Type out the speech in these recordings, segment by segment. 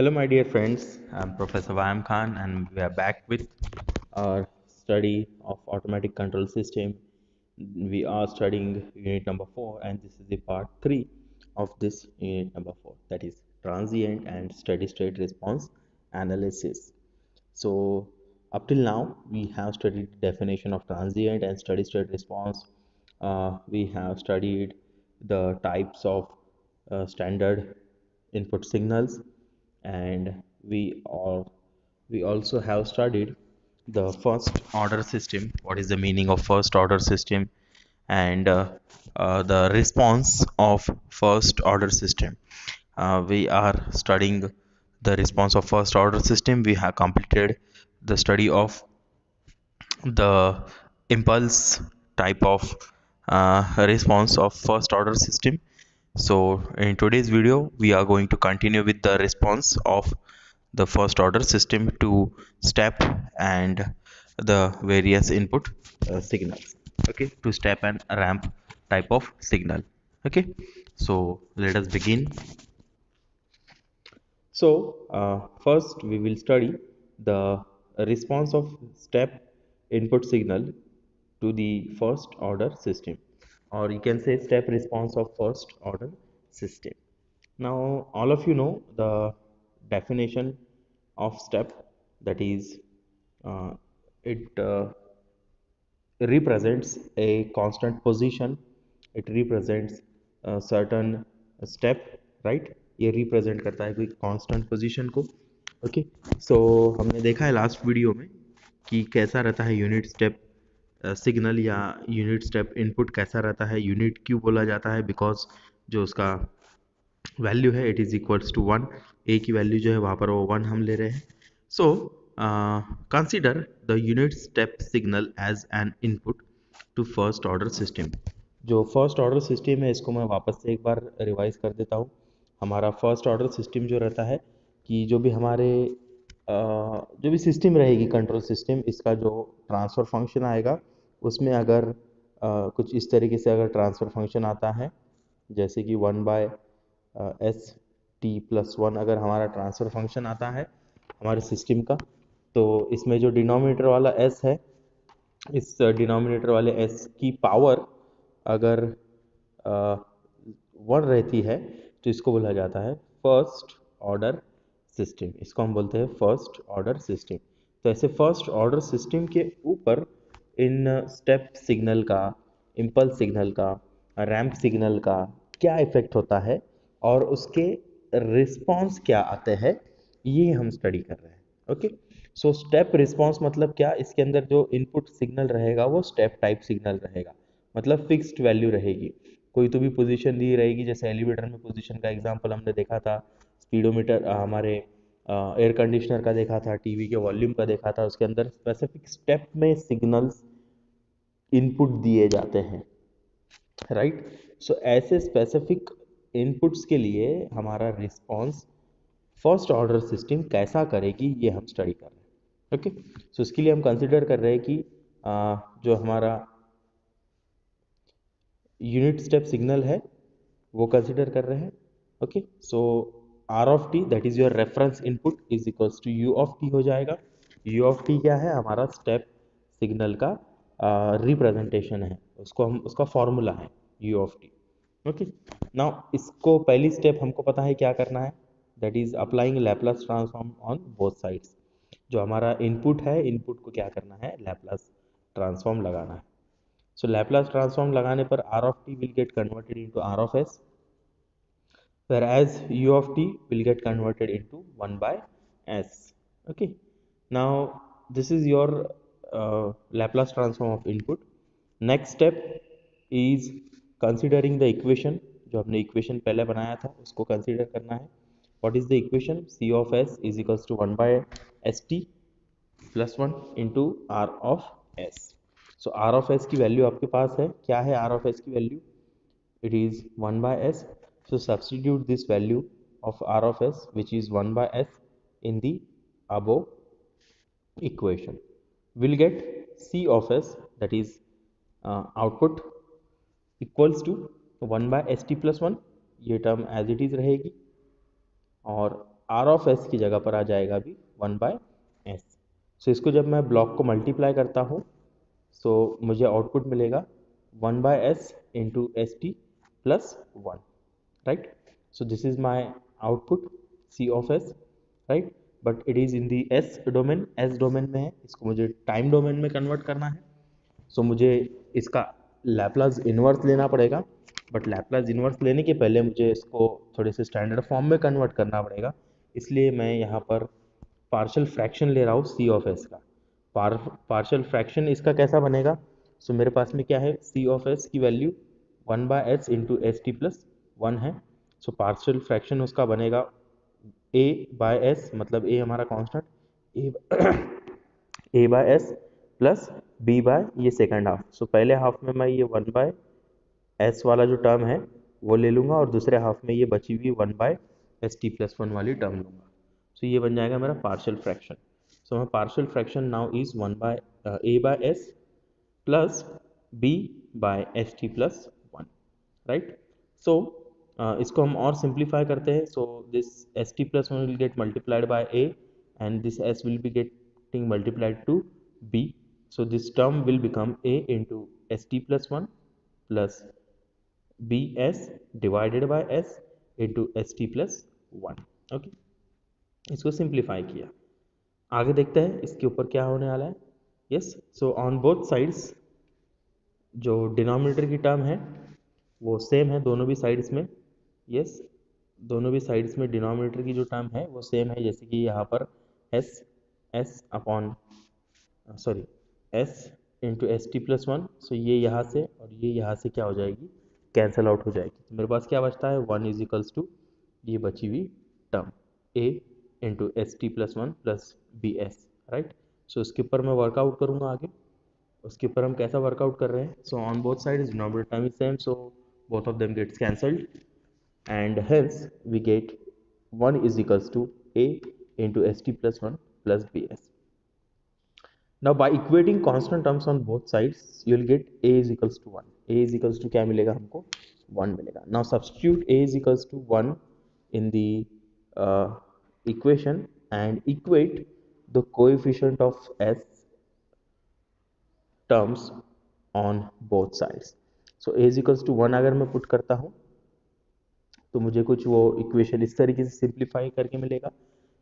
Hello, my dear friends. I'm Professor Vayam Khan, and we are back with our study of automatic control system. We are studying unit number 4, and this is the part 3 of this unit number 4, that is transient and steady state response analysis. So, up till now, we have studied the definition of transient and steady state response. We have studied the types of standard input signals, and we also have studied the first order system. What is the meaning of first order system? And the response of first order system. We are studying the response of first order system. We have completed the study of the impulse type of response of first order system. So in today's video we are going to continue with the response of the first order system to step and the various input signals, okay, to step and ramp type of signal. Okay, so let us begin. So, first we will study the response of step input signal to the first order system, or you can say step response of first order system. Now, all of you know the definition of step, that is, uh, it represents a constant position. It represents a certain step, right? ये represent करता है कोई constant position को. Okay, सो हमने देखा है last video में कि कैसा रहता है यूनिट स्टेप सिग्नल या यूनिट स्टेप इनपुट कैसा रहता है. यूनिट क्यों बोला जाता है? बिकॉज जो उसका वैल्यू है इट इज़ इक्वल्स टू 1. ए की वैल्यू जो है वहाँ पर वो 1 हम ले रहे हैं. So consider the unit step signal as an input to first order system. जो फर्स्ट ऑर्डर सिस्टम है इसको मैं वापस से एक बार रिवाइज कर देता हूँ. हमारा फर्स्ट ऑर्डर सिस्टम जो रहता है कि जो भी हमारे जो भी सिस्टम रहेगी कंट्रोल सिस्टम, इसका जो ट्रांसफ़र फंक्शन आएगा उसमें अगर कुछ इस तरीके से अगर ट्रांसफ़र फंक्शन आता है, जैसे कि 1/s(t+1) अगर हमारा ट्रांसफ़र फंक्शन आता है हमारे सिस्टम का, तो इसमें जो डिनोमिनेटर वाला s है, इस डिनोमिनेटर वाले s की पावर अगर 1 रहती है तो इसको बोला जाता है फर्स्ट ऑर्डर सिस्टम. इसको हम बोलते हैं फर्स्ट ऑर्डर सिस्टम. तो ऐसे फर्स्ट ऑर्डर सिस्टम के ऊपर इन स्टेप सिग्नल का, इम्पल्स सिग्नल का, रैंप सिग्नल का क्या इफेक्ट होता है और उसके रिस्पॉन्स क्या आते हैं, ये हम स्टडी कर रहे हैं. ओके, सो स्टेप रिस्पॉन्स मतलब क्या? इसके अंदर जो इनपुट सिग्नल रहेगा वो स्टेप टाइप सिग्नल रहेगा, मतलब फिक्स्ड वैल्यू रहेगी. कोई तो भी पोजीशन दी रहेगी, जैसे एलिवेटर में पोजीशन का एग्जांपल हमने देखा था, स्पीडोमीटर हमारे एयर कंडीशनर का देखा था, टीवी के वॉल्यूम का देखा था. उसके अंदर स्पेसिफिक स्टेप में सिग्नल्स इनपुट दिए जाते हैं, राइट. सो ऐसे स्पेसिफिक इनपुट्स के लिए हमारा रिस्पॉन्स फर्स्ट ऑर्डर सिस्टम कैसा करेगी ये हम स्टडी कर रहे हैं. ओके, सो इसके लिए हम कंसिडर कर रहे हैं कि जो हमारा यूनिट स्टेप सिग्नल है वो कंसिडर कर रहे हैं. Okay, so R of T, that is your reference input, is equals to U of T हो जाएगा. यू ऑफ टी क्या है? हमारा स्टेप सिग्नल का रिप्रेजेंटेशन है, उसको हम, उसका फॉर्मूला है you of T. Okay, now इसको पहली स्टेप हमको पता है क्या करना है, that is applying Laplace transform on both sides. जो हमारा इनपुट है, इनपुट को क्या करना है? लैपलास ट्रांसफॉर्म लगाना है. So Laplace transform लगाने पर R of t will get converted into R of s, whereas U of t will get converted into 1 by s. Okay, now this is your Laplace transform of input. Next step is considering the equation. जो हमने equation पहले बनाया था उसको consider करना है. What is the equation? C of s is equals to 1 by st plus 1 into R of s. So R of S की value आपके पास है. क्या है आर ऑफ एस की value? It is 1 by S. So substitute this value of R of S which is 1 by S in the above equation. Will get C of S, that is output, equals to 1 by S T plus 1. ये term as it is रहेगी. और are of S की जगह पर आ जाएगा अभी 1/s। सो इसको जब मैं ब्लॉक को मल्टीप्लाई करता हूँ सो मुझे आउटपुट मिलेगा 1/s into S T plus 1, right? So this is my output C of S, right? But it is in the S domain, S domain में है, इसको मुझे टाइम डोमेन में कन्वर्ट करना है। सो मुझे इसका लैपलास इन्वर्स लेना पड़ेगा, बट लैपलास इन्वर्स लेने के पहले मुझे इसको थोड़े से स्टैंडर्ड फॉर्म में कन्वर्ट करना पड़ेगा, इसलिए मैं यहाँ पर पार्शियल फ्रैक्शन ले रहा हूँ सी ऑफ एस का। पार्शियल फ्रैक्शन इसका कैसा बनेगा? सो मेरे पास में क्या है, सी ऑफ एस की value 1/s into S T plus 1 है। सो पार्शियल फ्रैक्शन उसका बनेगा a/s, मतलब a हमारा constant, a/s plus b by ये सेकेंड हाफ। सो पहले हाफ में मैं ये 1/s वाला जो टर्म है वो ले लूँगा और दूसरे हाफ में ये बची हुई 1/st प्लस 1 वाली टर्म लूँगा। सो ये बन जाएगा मेरा partial fraction. So my partial fraction now is a/s plus b/st plus 1, right? So इसको हम और सिंप्लीफाई करते हैं। So this S T plus 1 will get multiplied by a and this s will be getting multiplied to b। So this term will become a into S T plus 1 plus bs divided by s into S T plus 1। Okay, इसको simplify किया, आगे देखते हैं इसके ऊपर क्या होने वाला है। Yes, so on both sides जो डिनोमिनेटर की टर्म है वो सेम है दोनों भी साइड्स में। यस, दोनों भी साइड्स में डिनोमिनेटर की जो टर्म है वो सेम है, जैसे कि यहाँ पर S upon sorry S into S T plus 1। सो ये यहाँ से और ये यहाँ से क्या हो जाएगी, कैंसिल आउट हो जाएगी। तो मेरे पास क्या बचता है, 1 इज इक्वल्स टू ये बची हुई term a into S T plus 1 plus B S, right? So इसके ऊपर मैं वर्कआउट करूँगा आगे, उसके ऊपर हम कैसा वर्कआउट कर रहे हैं। So on both sides denominator term is same, so both of them gets cancelled and hence we get 1 is equals to a into st plus 1 plus bs. Now by equating constant terms on both sides you will get a is equals to 1, a is equals to क्या मिलेगा हमको, 1 मिलेगा। Now substitute a is equals to 1 in the equation and equate the coefficient of s terms on both sides. So a is equals to 1 अगर मैं put करता हूँ तो मुझे कुछ वो इक्वेशन इस तरीके से सिंप्लीफाई करके मिलेगा,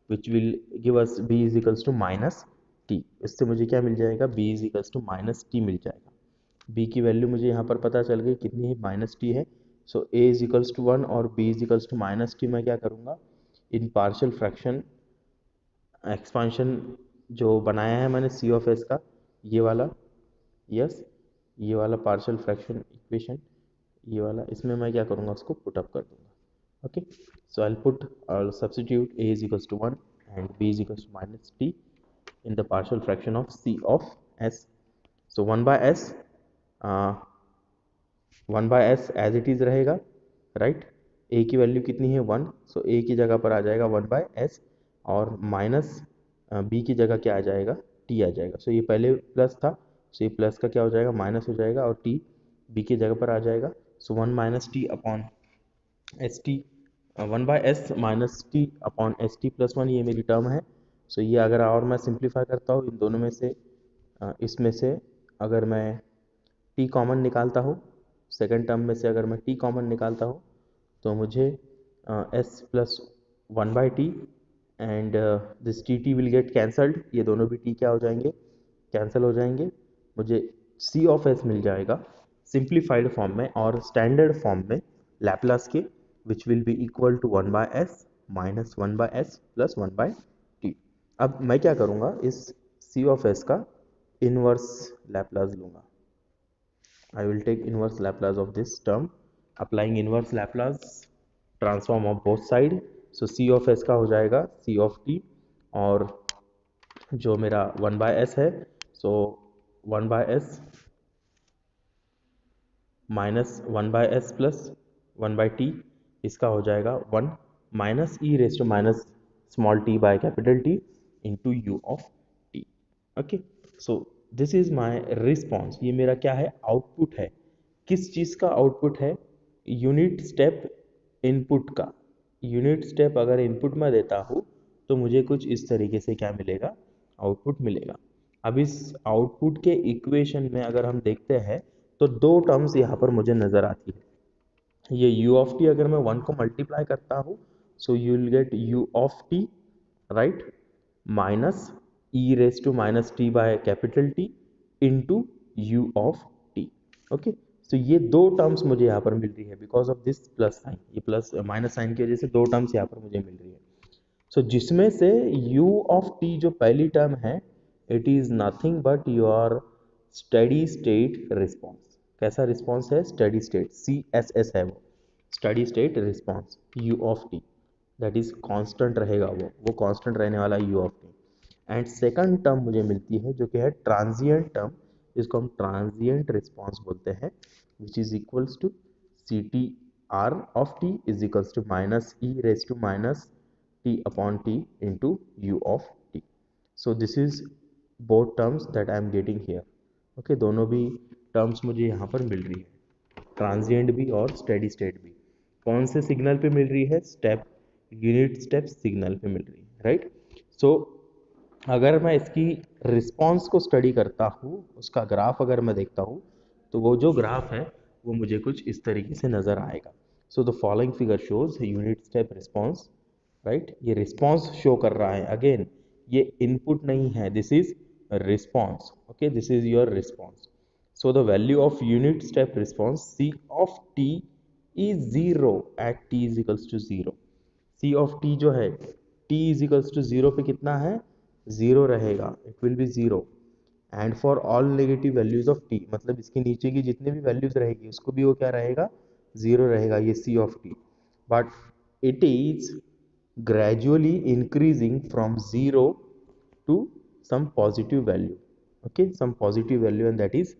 which will give us b is equals to minus T. इससे मुझे क्या मिल जाएगा, b is equals to minus T मिल जाएगा। b की वैल्यू मुझे यहाँ पर पता चल गई कितनी है, माइनस टी है। So a is equals to 1 और b is equals to minus T मैं क्या करूँगा, इन पार्शियल फ्रैक्शन एक्सपांशन जो बनाया है मैंने सी ऑफ एस का, ये वाला, यस ये वाला पार्शियल फ्रैक्शन इक्वेशन, ये वाला, इसमें मैं क्या करूँगा, उसको पुट अप कर दूंगा। Okay, so I'll substitute a is equals to 1 and b is equals to minus t in the partial fraction of c of s. So 1 by s as it is रहेगा, right? a की value कितनी है 1, so a की जगह पर आ जाएगा 1 by s और minus b की जगह क्या आ जाएगा, t आ जाएगा। so ये पहले प्लस था, so ये प्लस का क्या हो जाएगा, माइनस हो जाएगा और t b की जगह पर आ जाएगा। so 1 minus T upon S T, 1 by S minus T upon S T plus 1 ये मेरी टर्म है। सो ये अगर और मैं सिंप्लीफाई करता हूँ इन दोनों में से, इसमें से अगर मैं टी कॉमन निकालता हूँ, सेकेंड टर्म में से अगर मैं टी कॉमन निकालता हूँ तो मुझे S plus 1 by T and this T will get cancelled, ये दोनों भी टी क्या हो जाएंगे, कैंसिल हो जाएंगे। मुझे सी ऑफ एस मिल जाएगा सिंप्लीफाइड फॉर्म में और स्टैंडर्ड फॉर्म में लैपलास के, which will be equal to 1 by s minus 1 by s plus 1 by t। अब मैं क्या करूँगा, इस c of s का इनवर्स लैपलास लूँगा। I will take inverse Laplace of this term, applying inverse Laplace transform of both side। so c of s का हो जाएगा c of t और जो मेरा 1 by s है, so 1 by s minus 1 by s plus 1 by t, इसका हो जाएगा 1 minus E raise to minus small T by capital T into U of T. Okay, so this is my response, ये मेरा क्या है, output है। किस चीज़ का आउटपुट है, यूनिट स्टेप इनपुट का। यूनिट स्टेप अगर इनपुट में देता हूँ तो मुझे कुछ इस तरीके से क्या मिलेगा, आउटपुट मिलेगा। अब इस आउटपुट के इक्वेशन में अगर हम देखते हैं तो दो टर्म्स यहाँ पर मुझे नज़र आती है। ये u ऑफ टी अगर मैं 1 को मल्टीप्लाई करता हूँ so you will get u of T, right, minus E raise to minus T by capital T into U of T. Okay, so ये दो टर्म्स मुझे यहाँ पर मिल रही है because of this plus sign, ये प्लस माइनस साइन की वजह से दो टर्म्स यहाँ पर मुझे मिल रही है। सो जिसमें से u ऑफ t जो पहली टर्म है it is nothing but your steady state response. कैसा रिस्पॉन्स है, स्टेडी स्टेट, CSS है वो, steady state response u of t, that is constant रहेगा, वो कांस्टेंट रहने वाला u of t। And second term मुझे मिलती है जो कि है ट्रांजिएंट टर्म, इसको हम ट्रांजिएंट रिस्पॉन्स बोलते हैं, which is equals to C T R of T is equals to minus E raise to minus t upon t into u of t. So this is both terms that I am getting here. Okay, दोनों भी terms मुझे यहाँ पर मिल रही है, transient भी और स्टेडी स्टेट भी। कौन से सिग्नल पे मिल रही है, स्टेप, यूनिट स्टेप सिग्नल पे मिल रही है, राइट। सो अगर मैं इसकी रिस्पॉन्स को स्टडी करता हूँ, उसका ग्राफ अगर मैं देखता हूँ तो वो जो ग्राफ है वो मुझे कुछ इस तरीके से नज़र आएगा। So the following figure shows unit step response, right, ये रिस्पॉन्स शो कर रहा है। अगेन ये इनपुट नहीं है, this is response. Okay, this is your response. So the value of unit step response C of T is 0 at T is equals to 0। C of T जो है T is equals to 0 पे कितना है, 0 रहेगा, it will be 0। And for all negative values of T, मतलब इसके नीचे की जितने भी वैल्यूज रहेगी उसको भी वो क्या रहेगा, 0 रहेगा, ये C of T. But it is gradually increasing from 0 to some positive value, okay, some positive value and that is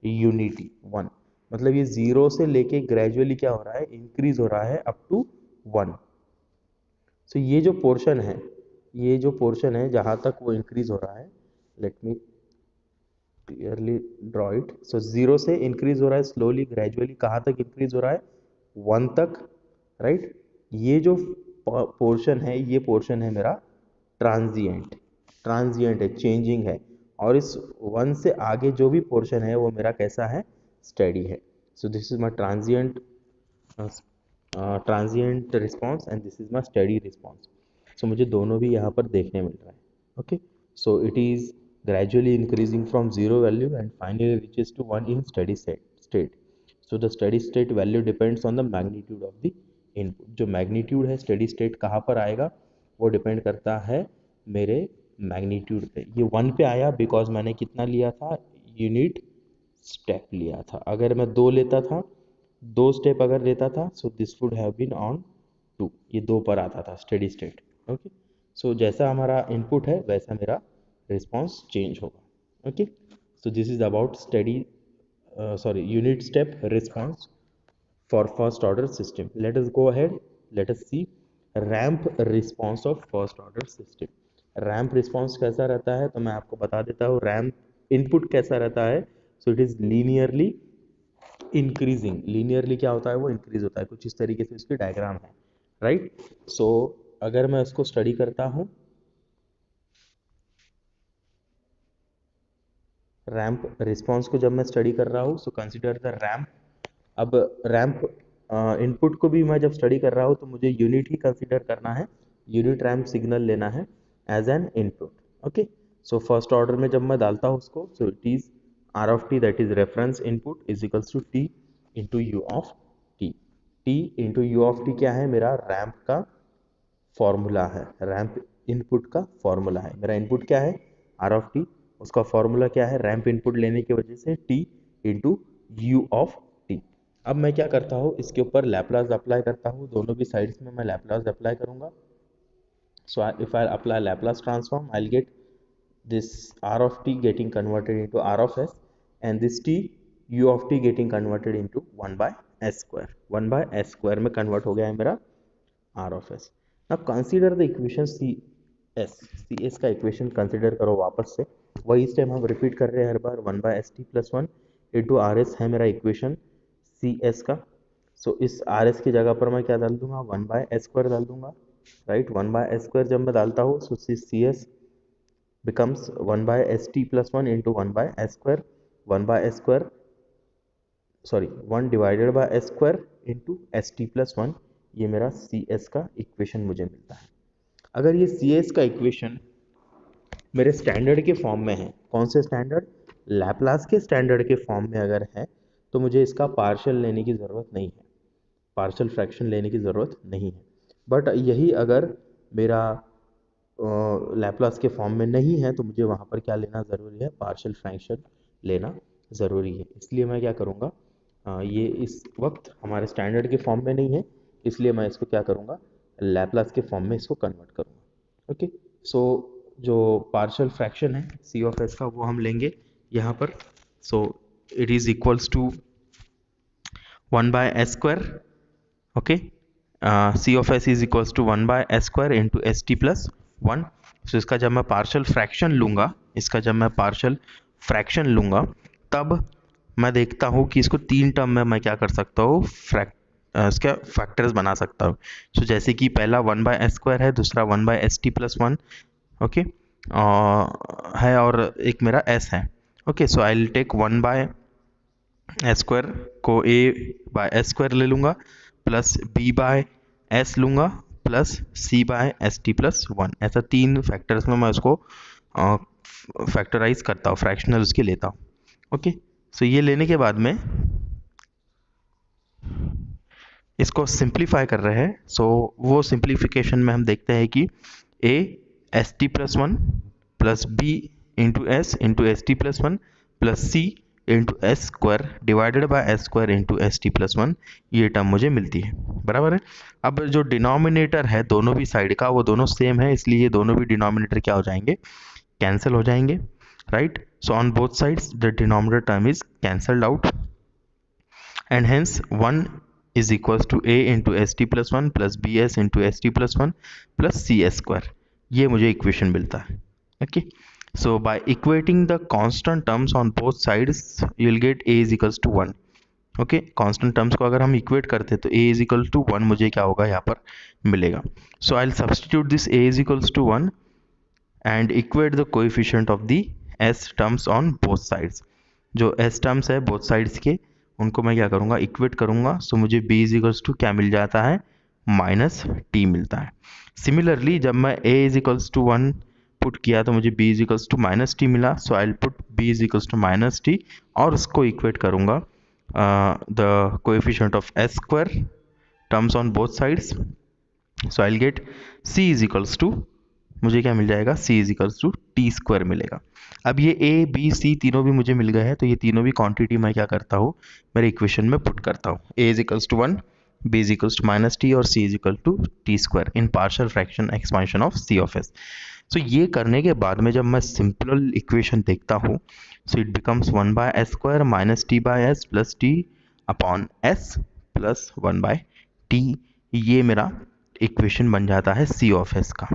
unity 1। मतलब ये 0 से लेके ग्रेजुअली क्या हो रहा है, इंक्रीज हो रहा है अप टू 1। सो ये जो पोर्शन है, ये जो पोर्शन है जहाँ तक वो इंक्रीज हो रहा है, let me clearly draw it. So 0 से इंक्रीज हो रहा है स्लोली ग्रेजुअली, कहाँ तक इंक्रीज हो रहा है, 1 तक, राइट। ये जो पोर्शन है, ये पोर्शन है मेरा ट्रांजिएंट, ट्रांजिएंट है, चेंजिंग है। और इस 1 से आगे जो भी पोर्शन है वो मेरा कैसा है, स्टेडी है। So this is my transient transient response and this is my steady response. सो मुझे दोनों भी यहाँ पर देखने मिल रहा है। Okay, so it is gradually increasing from 0 value and finally reaches to 1 in steady state. So the steady state value depends on the magnitude of the input। जो magnitude है steady state कहाँ पर आएगा, वो depend करता है मेरे magnitude पे। ये 1 पे आया बिकॉज मैंने कितना लिया था, यूनिट स्टेप लिया था। अगर मैं 2 लेता था, 2 स्टेप अगर लेता था so this would have been on 2, ये 2 पर आता था स्टेडी स्टेट। ओके, सो जैसा हमारा इनपुट है वैसा मेरा रिस्पॉन्स चेंज होगा। Okay, so this is about study sorry unit step response for first order system. Let us go ahead, let us see ramp response of first order system. Ramp response कैसा रहता है तो मैं आपको बता देता हूँ। रैंप इनपुट कैसा रहता है, सो it is linearly increasing. Linearly क्या होता है, वो इंक्रीज होता है, कुछ इस तरीके से इसकी डायग्राम है, राइट। सो अगर मैं इसको स्टडी करता हूँ, रैंप रिस्पॉन्स को जब मैं स्टडी कर रहा हूँ सो कंसिडर द रैंप। अब रैंप इनपुट को भी मैं जब स्टडी कर रहा हूँ तो मुझे यूनिट ही कंसिडर करना है, यूनिट रैंप सिग्नल लेना है as an input. Okay, so first order में जब मैं डालता हूँ उसको, so it is R of T that is reference input is equals to T into U of T. T into U of T क्या है, मेरा रैंप का फॉर्मूला है, रैंप इनपुट का फॉर्मूला है। मेरा इनपुट क्या है, आर ऑफ टी, उसका फॉर्मूला क्या है, रैंप इनपुट लेने की वजह से T into U of T. अब मैं क्या करता हूँ, इसके ऊपर लैपलास अप्लाई करता हूँ, दोनों भी साइड्स में मैं लैपलास अप्लाई करूँगा। So if I apply Laplace transform I will gate this r of t getting converted into r of s and this t u of t getting converted into 1 by s square, 1 by s square में convert हो गया है मेरा r of s। now consider the equation cs का equation consider करो वापस से, वही स्टेप हम रिपीट कर रहे हैं हर बार। 1 by st plus 1 into rs है मेरा equation cs का। सो इस आर एस की जगह पर मैं क्या डाल दूंगा, 1/s² डाल दूंगा, राइट। 1/s² जब मैं डालता हूँ so C S becomes 1/st plus 1 into 1/s², 1/s², sorry 1 divided by s² into st plus 1, ये मेरा सी एस का इक्वेशन मुझे मिलता है। अगर ये सी एस का इक्वेशन मेरे स्टैंडर्ड के फॉर्म में है, कौन से स्टैंडर्ड, लैपलास के स्टैंडर्ड के फॉर्म में अगर है, तो मुझे इसका पार्शियल लेने की ज़रूरत नहीं है, पार्शियल फ्रैक्शन लेने की ज़रूरत नहीं है। बट यही अगर मेरा लैपलास के फॉर्म में नहीं है तो मुझे वहाँ पर क्या लेना ज़रूरी है, पार्शियल फ्रैक्शन लेना ज़रूरी है। इसलिए मैं क्या करूँगा, ये इस वक्त हमारे स्टैंडर्ड के फॉर्म में नहीं है, इसलिए मैं इसको क्या करूँगा, लैपलास के फॉर्म में इसको कन्वर्ट करूँगा। ओके, सो जो पार्शियल फ्रैक्शन है सी ऑफ एस का वो हम लेंगे यहाँ पर। So it is equals to 1/s², okay. C of S is equals to 1/s² into S T plus 1। So इसका जब मैं पार्शियल फ्रैक्शन लूँगा, इसका जब मैं पार्शियल फ्रैक्शन लूँगा तब मैं देखता हूँ कि इसको 3 टर्म में मैं क्या कर सकता हूँ, इसका फैक्टर्स बना सकता हूँ। सो जैसे कि पहला 1/s² है, दूसरा 1/st प्लस 1, ओके, है, और एक मेरा s है। Okay, so I will take 1/s² को a/s² ले लूँगा, प्लस b/s लूँगा, प्लस c/st प्लस 1। ऐसा 3 फैक्टर्स में मैं उसको फैक्टराइज करता हूँ, फ्रैक्शनल उसके लेता हूँ। ओके, सो ये लेने के बाद में इसको सिंप्लीफाई कर रहे हैं। सो वो सिंप्लीफिकेशन में हम देखते हैं कि a st plus 1 plus b into S into S T plus 1 plus c into s² divided by s² into S T plus 1, ये टर्म मुझे मिलती है, बराबर है। अब जो डिनोमिनेटर है दोनों भी साइड का वो दोनों सेम है, इसलिए ये दोनों भी डिनोमिनेटर क्या हो जाएंगे, कैंसिल हो जाएंगे, right. So on both sides the denominator term is cancelled out and hence 1 is equals to a into st plus 1 plus bs into st plus 1 plus cs², ये मुझे इक्वेशन मिलता है। Okay, so by equating the constant terms on both sides you will get a is equals to 1। Okay, constant terms को अगर हम equate करते तो a is equal to 1 मुझे क्या होगा यहाँ पर मिलेगा। So I will substitute this a is equals to 1 and equate the coefficient of the s terms on both sides. जो s टर्म्स है बोथ साइड्स के उनको मैं क्या करूँगा, इक्वेट करूँगा। सो मुझे b इज इक्वल्स टू क्या मिल जाता है, माइनस टी मिलता है। सिमिलरली जब मैं a is equals to 1 put किया तो मुझे b is equals to minus T मिला। So I will put b is equals to minus T और उसको इक्वेट करूँगा the coefficient of s² terms on both sides. So I will get c is equals to, मुझे क्या मिल जाएगा, c is equals to t² मिलेगा। अब ये a b c तीनों भी मुझे मिल गए हैं, तो ये तीनों भी क्वांटिटी मैं क्या करता हूँ, मेरे इक्वेशन में पुट करता हूँ। a is equals to 1, b is equals to minus T और c is equal to t² in partial fraction expansion of c of s। सो ये करने के बाद में जब मैं सिंपल इक्वेशन देखता हूँ, so it becomes 1/s² minus t by s plus t upon s plus 1/t। ये मेरा इक्वेशन बन जाता है c ऑफ s का,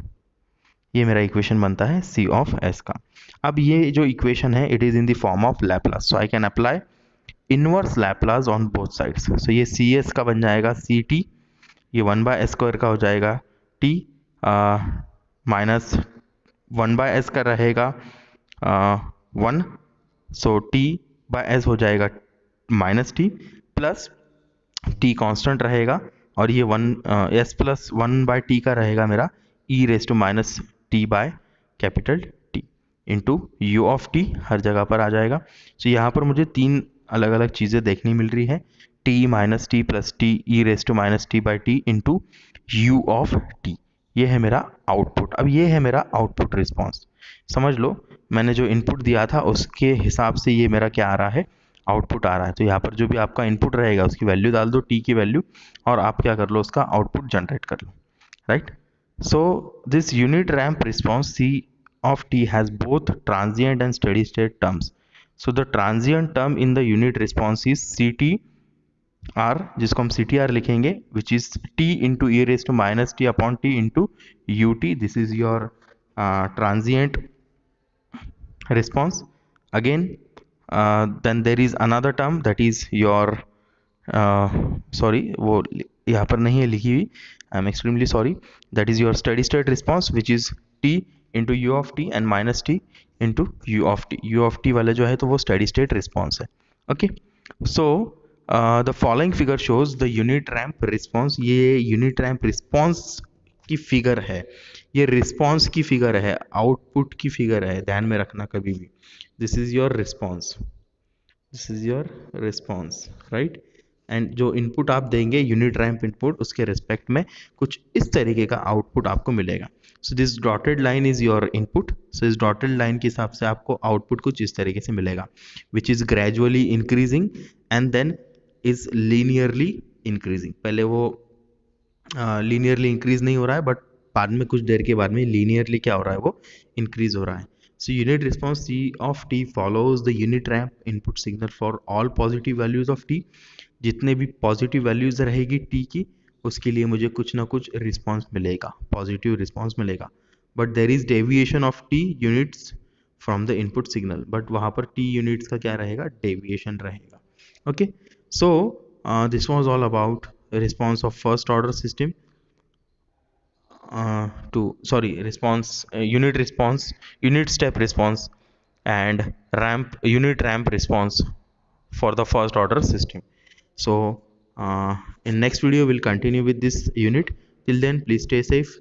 ये मेरा इक्वेशन बनता है c ऑफ s का। अब ये जो इक्वेशन है it is in the form of Laplace, so I can apply inverse Laplace on both sides. So ये सी एस का बन जाएगा सी टी, ये 1/s² का हो जाएगा t माइनस 1/s का रहेगा 1, सो t/s हो जाएगा minus T plus t constant रहेगा और ये 1 s प्लस 1/t का रहेगा मेरा e raise to minus T by capital T into U of T हर जगह पर आ जाएगा। तो यहाँ पर मुझे 3 अलग अलग चीज़ें देखनी मिल रही है, t minus T plus T E raise to minus T by T into U of T. ये है मेरा आउटपुट। अब ये है मेरा आउटपुट रिस्पॉन्स, समझ लो मैंने जो इनपुट दिया था उसके हिसाब से ये मेरा क्या आ रहा है, आउटपुट आ रहा है। तो यहाँ पर जो भी आपका इनपुट रहेगा उसकी वैल्यू डाल दो, टी की वैल्यू, और आप क्या कर लो, उसका आउटपुट जनरेट कर लो, right. So this unit ramp response C of t has both transient and steady state terms. So the transient term in the unit response is CTR, जिसको हम CTR लिखेंगे, which is t into e raised to minus t upon t into ut. This is your transient response. Again then there is another term that is your sorry, वो यहाँ पर नहीं है लिखी हुई, I am extremely sorry. That is your steady state response which is T into U of T and minus T into U of T. You of T वाला जो है तो वो स्टेडी स्टेट रिस्पॉन्स है। Okay, so the following figure shows the unit ramp response. ये unit ramp response की figure है, ये रिस्पॉन्स की फिगर है, आउटपुट की फिगर है, ध्यान में रखना कभी भी। This is your response, this is your response, right. And जो इनपुट आप देंगे यूनिट रैम्प इनपुट, उसके रिस्पेक्ट में कुछ इस तरीके का आउटपुट आपको मिलेगा। So this dotted line is your input, so इस डॉटेड लाइन के हिसाब से आपको आउटपुट कुछ इस तरीके से मिलेगा, which is gradually increasing and then is linearly increasing. पहले वो लीनियरली इंक्रीज नहीं हो रहा है, बट बाद में कुछ देर के बाद में लीनियरली क्या हो रहा है, वो इंक्रीज हो रहा है। So unit response C of t follows the unit ramp input signal for all positive values of t। जितने भी पॉजिटिव वैल्यूज रहेगी t की, उसके लिए मुझे कुछ ना कुछ रिस्पॉन्स मिलेगा, पॉजिटिव रिस्पॉन्स मिलेगा। But there is deviation of t units from the input signal, but वहाँ पर t यूनिट्स का क्या रहेगा, डेविएशन रहेगा। Okay, so this was all about response of first order system to sorry response unit step response and unit ramp response for the first order system. So in next video we'll continue with this unit. Till then, please stay safe,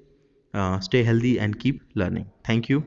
stay healthy and keep learning. Thank you.